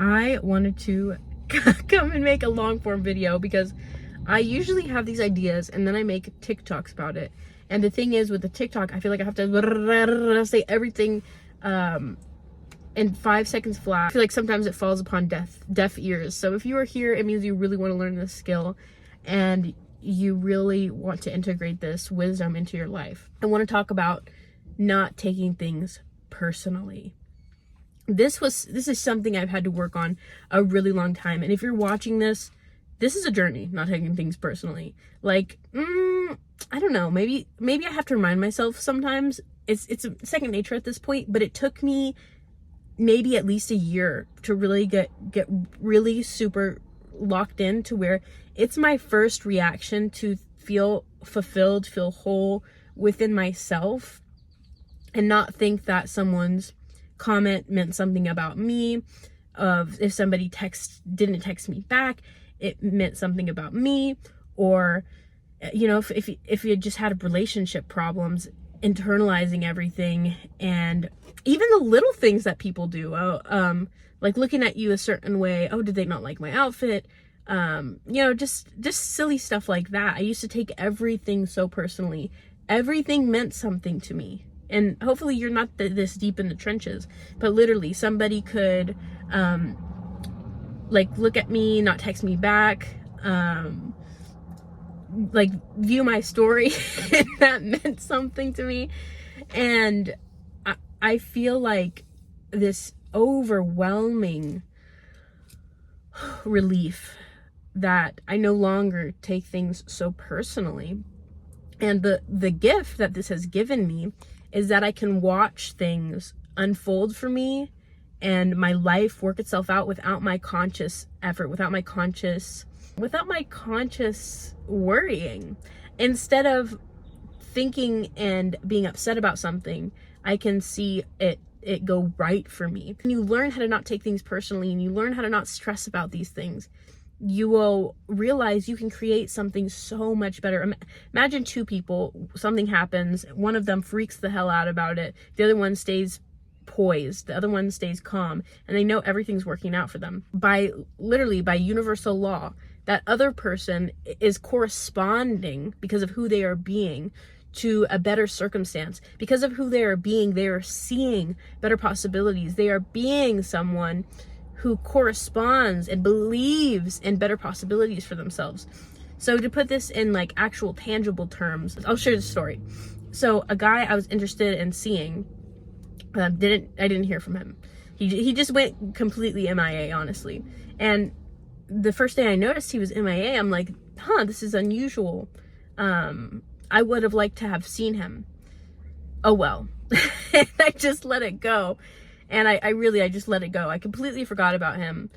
I wanted to come and make a long form video because I usually have these ideas and then I make TikToks about it. And the thing is with the TikTok, I feel like I have to say everything in 5 seconds flat. I feel like sometimes it falls upon deaf ears. So if you are here, it means you really want to learn this skill and you really want to integrate this wisdom into your life. I want to talk about not taking things personally. This is something I've had to work on a really long time. And if you're watching this is a journey, not taking things personally. Like, I don't know, maybe I have to remind myself sometimes. It's a second nature at this point, but it took me maybe at least a year to really get really super locked in to where it's my first reaction to feel fulfilled, feel whole within myself, and not think that someone's comment meant something about me. Of if somebody didn't text me back, it meant something about me. Or you know, if you just had relationship problems, internalizing everything, and even the little things that people do, like looking at you a certain way. Oh, did they not like my outfit? You know, just silly stuff like that. I used to take everything so personally. Everything meant something to me. And hopefully you're not this deep in the trenches, but literally somebody could like look at me, not text me back, like view my story and that meant something to me. And I feel like this overwhelming relief that I no longer take things so personally. And the gift that this has given me is that I can watch things unfold for me and my life work itself out without my conscious effort, without my conscious worrying. Instead of thinking and being upset about something, I can see it go right for me. When you learn how to not take things personally and you learn how to not stress about these things, you will realize you can create something so much better. Imagine two people, something happens, one of them freaks the hell out about it, the other one stays poised, the other one stays calm, and they know everything's working out for them. Literally by universal law, that other person is corresponding because of who they are being to a better circumstance. Because of who they are being, they are seeing better possibilities. They are being someone who corresponds and believes in better possibilities for themselves. So to put this in like actual tangible terms, I'll share the story. So a guy I was interested in seeing, I didn't hear from him. He just went completely MIA, honestly. And the first day I noticed he was MIA, I'm like, this is unusual. I would have liked to have seen him. Oh well. I just let it go. And I just let it go. I completely forgot about him.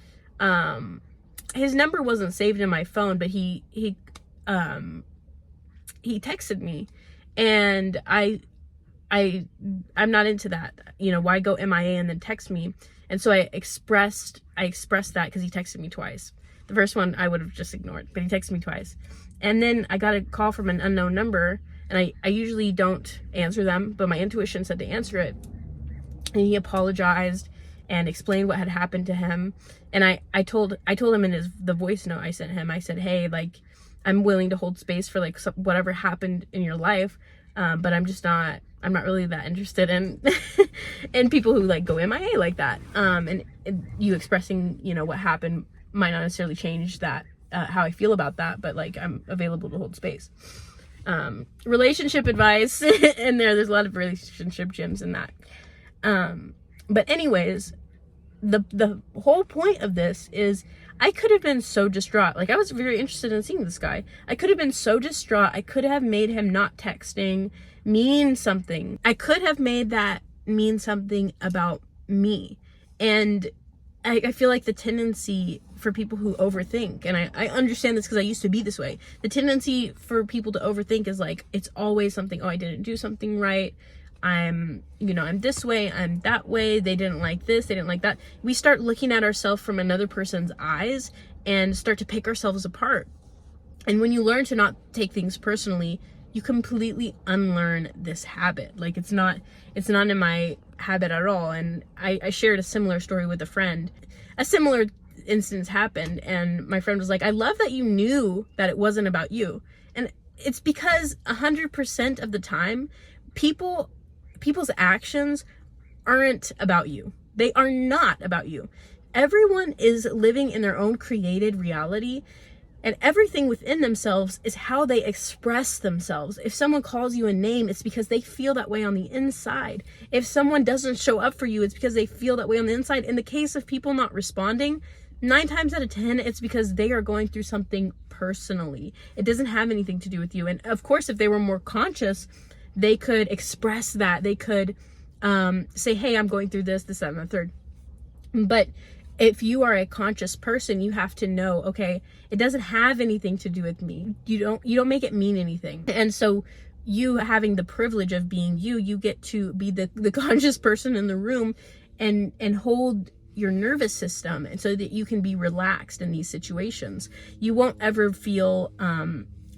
His number wasn't saved in my phone, but he texted me, and I'm not into that. You know, why go MIA and then text me? And so I expressed that because he texted me twice. The first one I would have just ignored, but he texted me twice. And then I got a call from an unknown number, and I usually don't answer them, but my intuition said to answer it. And he apologized and explained what had happened to him. And I told him in the voice note I sent him, I said, hey, like, I'm willing to hold space for like whatever happened in your life, but I'm not really that interested in in people who like go MIA like that. And you expressing, you know, what happened might not necessarily change that, how I feel about that, but like I'm available to hold space. Relationship advice in there's a lot of relationship gems in that. But anyways, the whole point of this is I could have been so distraught. Like, I was very interested in seeing this guy. I could have been so distraught. I could have made him not texting mean something. I could have made that mean something about me. And I feel like the tendency for people who overthink, and I understand this because I used to be this way. The tendency for people to overthink is like, it's always something, oh, I didn't do something right. I'm this way, I'm that way, they didn't like this, they didn't like that. We start looking at ourselves from another person's eyes and start to pick ourselves apart. And when you learn to not take things personally, you completely unlearn this habit. Like it's not in my habit at all. And I shared a similar story with a friend. A similar instance happened, and my friend was like, I love that you knew that it wasn't about you. And it's because 100% of the time, people's actions aren't about you. They are not about you. Everyone is living in their own created reality, and everything within themselves is how they express themselves. If someone calls you a name, it's because they feel that way on the inside. If someone doesn't show up for you, it's because they feel that way on the inside. In the case of people not responding, 9 times out of 10, it's because they are going through something personally. It doesn't have anything to do with you. And of course, if they were more conscious, they could express that. They could say, hey, I'm going through this, that, and the third. But if you are a conscious person, you have to know, okay, it doesn't have anything to do with me. You don't make it mean anything. And so you having the privilege of being you get to be the conscious person in the room and hold your nervous system, and so that you can be relaxed in these situations. You won't ever feel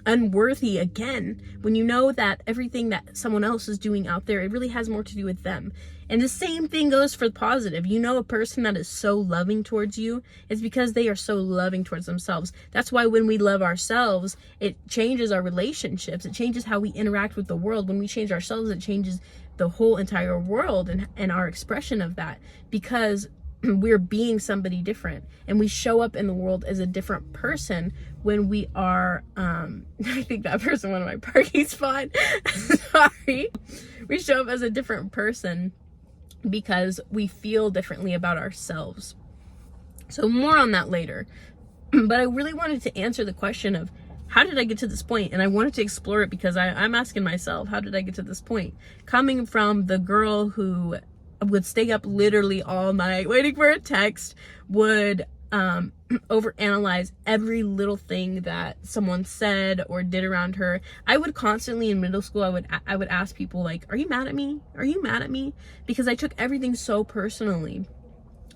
unworthy again when you know that everything that someone else is doing out there, it really has more to do with them. And the same thing goes for the positive. You know, a person that is so loving towards you is because they are so loving towards themselves. That's why when we love ourselves, it changes our relationships. It changes how we interact with the world. When we change ourselves, it changes the whole entire world and our expression of that, because we're being somebody different, and we show up in the world as a different person when we are I think that person went on my parking spot. Sorry. We show up as a different person because we feel differently about ourselves. So more on that later. But I really wanted to answer the question of, how did I get to this point? And I wanted to explore it because I'm asking myself, how did I get to this point? Coming from the girl who would stay up literally all night waiting for a text, would overanalyze every little thing that someone said or did around her. I would constantly, in middle school, I would ask people like, are you mad at me? Are you mad at me? Because I took everything so personally.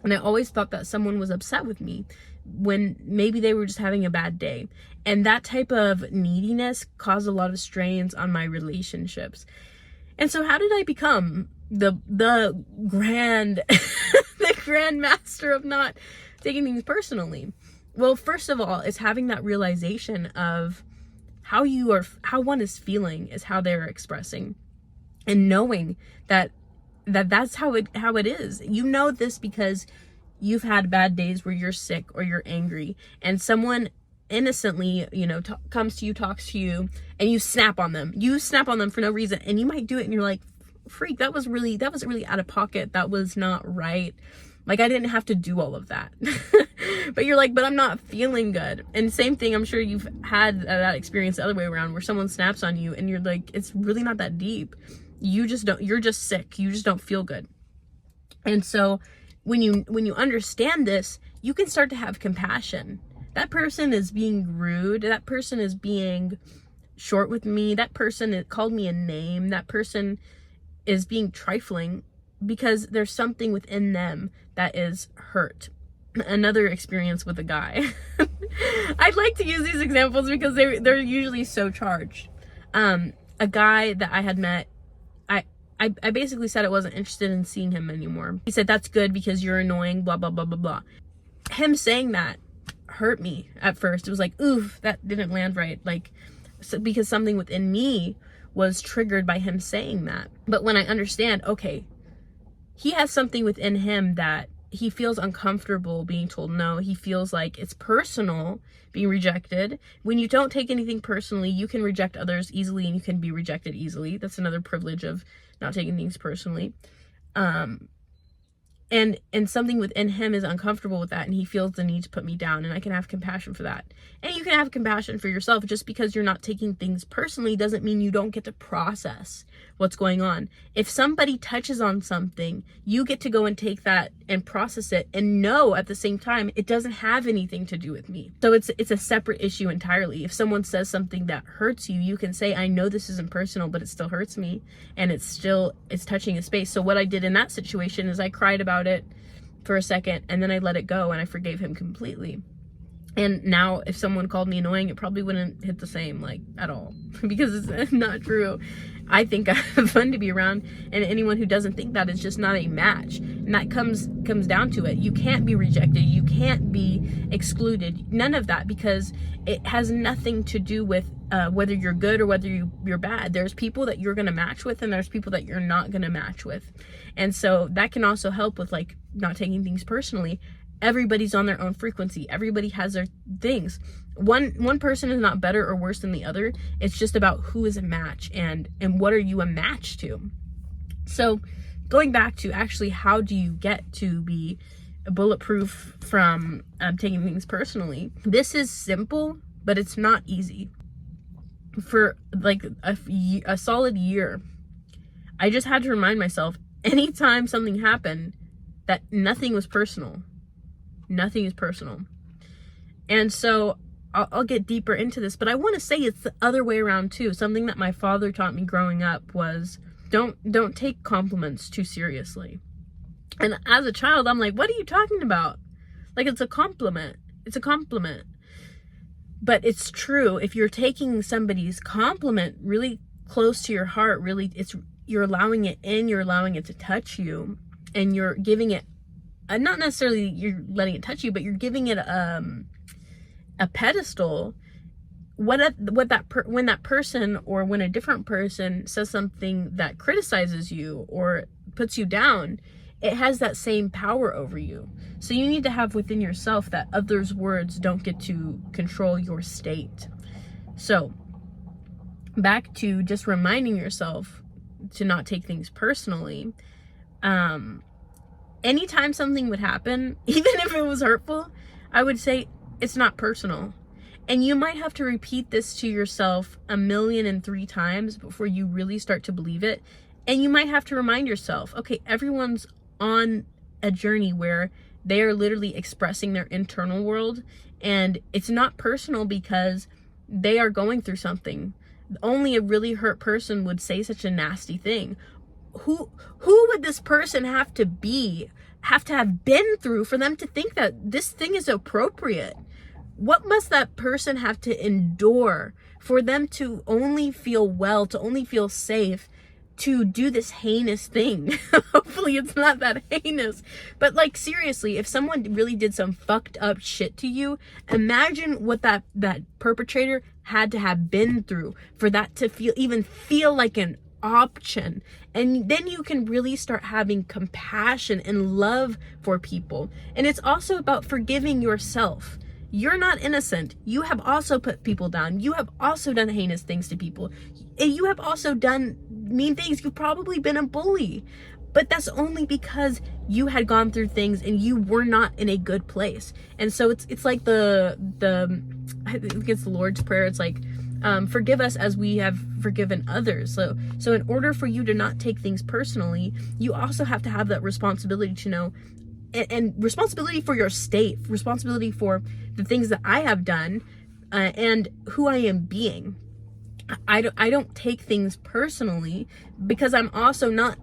And I always thought that someone was upset with me when maybe they were just having a bad day. And that type of neediness caused a lot of strains on my relationships. And so how did I become the grand the grand master of not taking things personally? Well, first of all, it's having that realization of how one is feeling is how they're expressing, and knowing that's how it is. You know this because you've had bad days where you're sick or you're angry, and someone innocently, comes to you, talks to you, and you snap on them. You snap on them for no reason, and you might do it and you're like, freak, that was really out of pocket. That was not right. Like, I didn't have to do all of that. But you're like, but I'm not feeling good. And same thing, I'm sure you've had that experience the other way around, where someone snaps on you and you're like, it's really not that deep. You're just sick. You just don't feel good. And so when you understand this, you can start to have compassion. That person is being rude. That person is being short with me. That person called me a name. That person is being trifling because there's something within them that is hurt. Another experience with a guy. I'd like to use these examples because they're usually so charged. A guy that I had met, I basically said I wasn't interested in seeing him anymore. He said, that's good because you're annoying, blah, blah, blah, blah, blah. Him saying that hurt me at first. It was like, oof, that didn't land right. Because something within me was triggered by him saying that. But when I understand, okay, he has something within him that he feels uncomfortable being told no. He feels like it's personal being rejected. When you don't take anything personally, you can reject others easily and you can be rejected easily. That's another privilege of not taking things personally. And something within him is uncomfortable with that, and he feels the need to put me down, and I can have compassion for that. And you can have compassion for yourself. Just because you're not taking things personally doesn't mean you don't get to process what's going on. If somebody touches on something, you get to go and take that and process it and know at the same time it doesn't have anything to do with me. So it's a separate issue entirely. If someone says something that hurts you, you can say, I know this isn't personal, but it still hurts me, and it's touching a space. So what I did in that situation is I cried about it for a second, and then I let it go and I forgave him completely. And now if someone called me annoying, it probably wouldn't hit the same, like, at all, because it's not true. I think I'm fun to be around, and anyone who doesn't think that is just not a match. And that comes down to it. You can't be rejected. You can't be excluded. None of that, because it has nothing to do with whether you're good or whether you're bad. There's people that you're going to match with, and there's people that you're not going to match with. And so that can also help with, like, not taking things personally. Everybody's on their own frequency. Everybody has their things. One person is not better or worse than the other. It's just about who is a match and what are you a match to. So going back to actually how do you get to be bulletproof from taking things personally. This is simple, but it's not easy. For like a solid year, I just had to remind myself anytime something happened that nothing was personal. Nothing is personal. And so I'll get deeper into this, but I want to say it's the other way around too. Something that my father taught me growing up was don't take compliments too seriously. And as a child, I'm like, what are you talking about? Like, it's a compliment. It's a compliment. But it's true. If you're taking somebody's compliment really close to your heart, really, you're allowing it in, you're allowing it to touch you, and you're giving it not necessarily you're letting it touch you, but you're giving it a pedestal. When that person or when a different person says something that criticizes you or puts you down, it has that same power over you. So you need to have within yourself that others' words don't get to control your state. So back to just reminding yourself to not take things personally. Anytime something would happen, even if it was hurtful, I would say it's not personal. And you might have to repeat this to yourself 1,000,003 times before you really start to believe it. And you might have to remind yourself, okay, everyone's on a journey where they are literally expressing their internal world, and it's not personal because they are going through something. Only a really hurt person would say such a nasty thing. Who would this person have to have been through for them to think that this thing is appropriate? What must that person have to endure for them to only feel well, to only feel safe, to do this heinous thing? Hopefully it's not that heinous, but like, seriously, if someone really did some fucked up shit to you, imagine what that perpetrator had to have been through for that to even feel like an option. And then you can really start having compassion and love for people. And it's also about forgiving yourself. You're not innocent. You have also put people down. You have also done heinous things to people. You have also done mean things. You've probably been a bully. But that's only because you had gone through things and you were not in a good place. And so it's like I think it's the Lord's Prayer. It's like, forgive us as we have forgiven others. So in order for you to not take things personally, you also have to have that responsibility to know, and responsibility for your state, responsibility for the things that I have done, and who I am being. I don't take things personally because I'm also not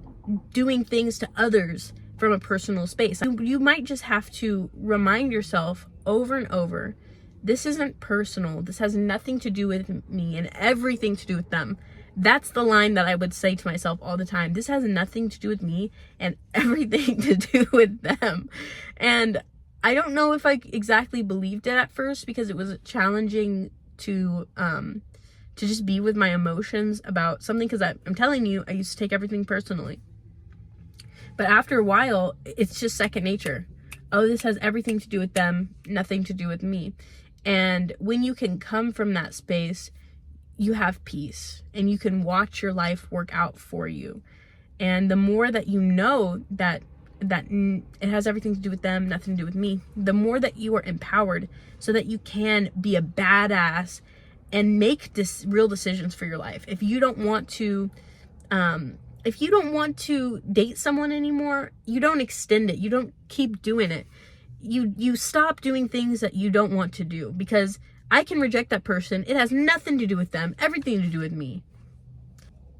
doing things to others from a personal space. You might just have to remind yourself over and over, this isn't personal. This has nothing to do with me and everything to do with them. That's the line that I would say to myself all the time. This has nothing to do with me and everything to do with them. And I don't know if I exactly believed it at first, because it was challenging to just be with my emotions about something, because I'm telling you, I used to take everything personally. But after a while, it's just second nature. Oh, this has everything to do with them, nothing to do with me. And when you can come from that space, you have peace and you can watch your life work out for you. And the more that you know that it has everything to do with them, nothing to do with me, the more that you are empowered so that you can be a badass and make real decisions for your life. If you don't want to date someone anymore, you don't extend it. You don't keep doing it. You stop doing things that you don't want to do, because I can reject that person. It has nothing to do with them, everything to do with me.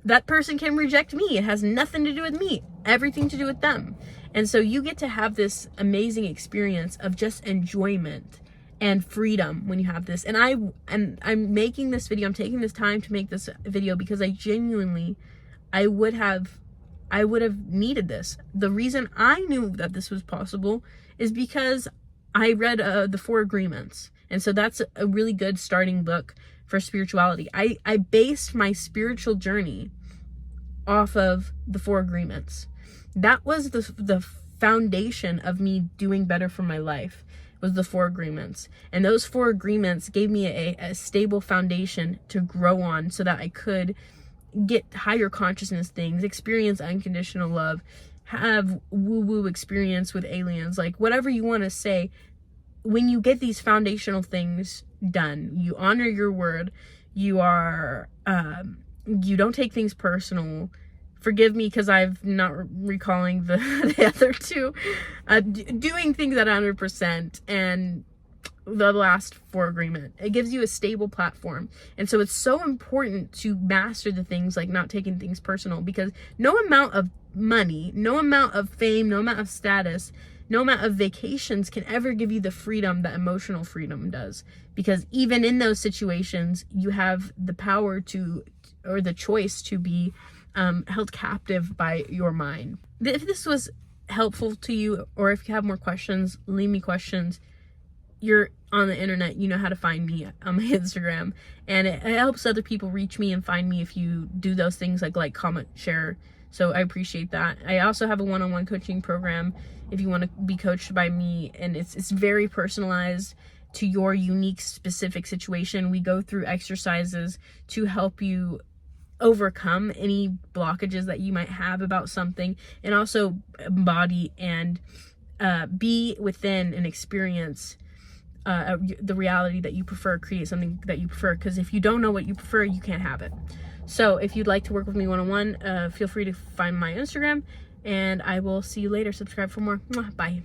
That person can reject me. It has nothing to do with me, everything to do with them. And so you get to have this amazing experience of just enjoyment and freedom when you have this. And I'm making this video, I'm taking this time to make this video because I genuinely, I would have needed this. The reason I knew that this was possible is because I read the Four Agreements. And so that's a really good starting book for spirituality. I based my spiritual journey off of the Four Agreements. That was the foundation of me doing better for my life, was the Four Agreements. And those Four Agreements gave me a stable foundation to grow on so that I could get higher consciousness things, experience unconditional love, have woo-woo experience with aliens, like whatever you want to say. When you get these foundational things done, you honor your word, you are you don't take things personal. Forgive me because I've not recalling the other two. Doing things at 100%, and the last Four Agreement. It gives you a stable platform. And so it's so important to master the things like not taking things personal, because no amount of money, no amount of fame, no amount of status, no amount of vacations can ever give you the freedom that emotional freedom does. Because even in those situations, you have the power to, or the choice to be held captive by your mind. If this was helpful to you, or if you have more questions, leave me questions. You're on the internet, you know how to find me on my Instagram, and it helps other people reach me and find me if you do those things like, comment, share. So I appreciate that. I also have a one-on-one coaching program if you want to be coached by me, and it's very personalized to your unique specific situation. We go through exercises to help you overcome any blockages that you might have about something, and also embody and be within and experience the reality that you prefer, create something that you prefer. Because if you don't know what you prefer, you can't have it. So if you'd like to work with me one-on-one, feel free to find my Instagram, and I will see you later. Subscribe for more. Bye.